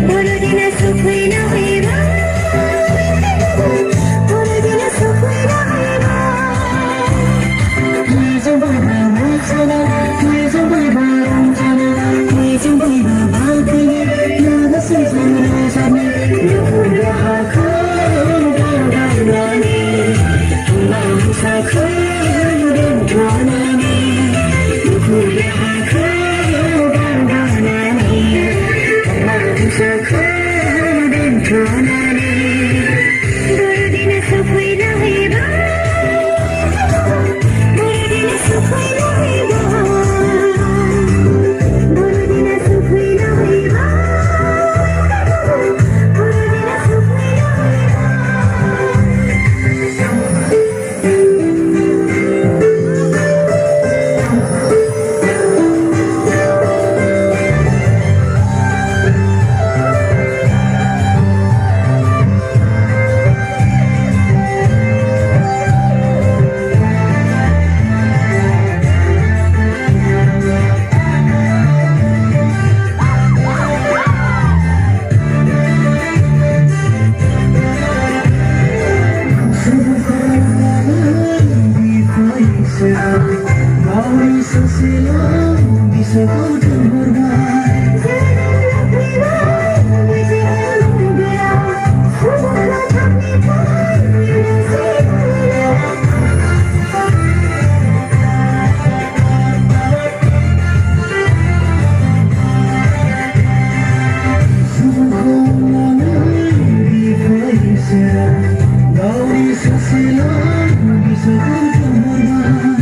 বড়দিনে সুখ হইল হইবা বড়দিনে সুখ হইল হইবা তুই যে বইবা রচনা তুই যে বইবা রঞ্জনা তুই যে বইবা ভালকে নানা সুজনা জানে দুপুর হাখান গানানি তোমার সাখান গানানি দুপুর হাখান গানানি তোমার সাখান গানানি বড়দিনে সুখ হইল হইবা বড়দিনে সুখ হইল হইবা বড়দিনে সুখ হইল হইবা বড়দিনে সুখ হইল Mauri sesila bisa kau terhormat. Mauri sesila bisa kau terhormat.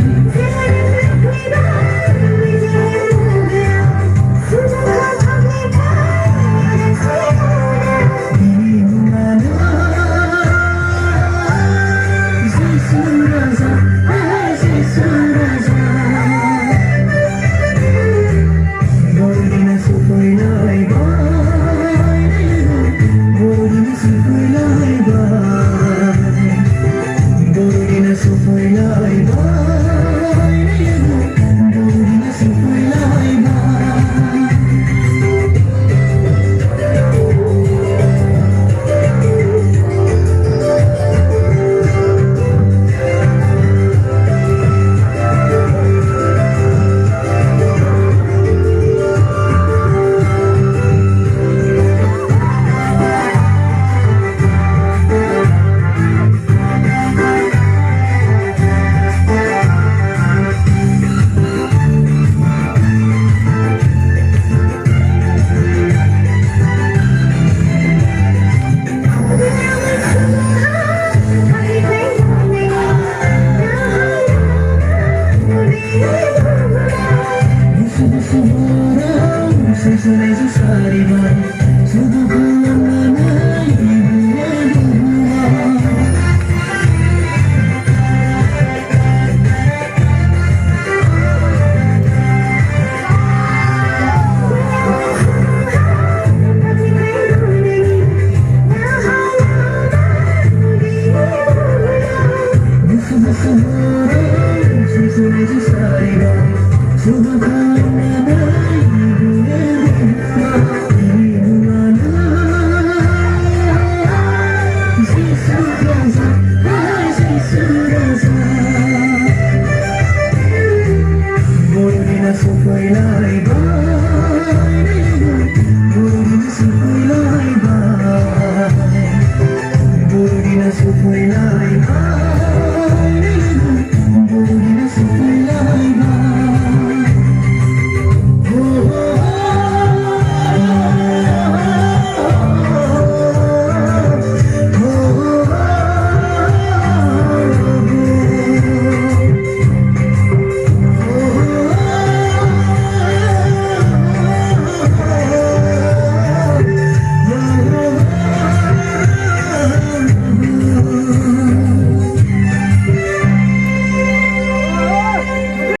Sesuai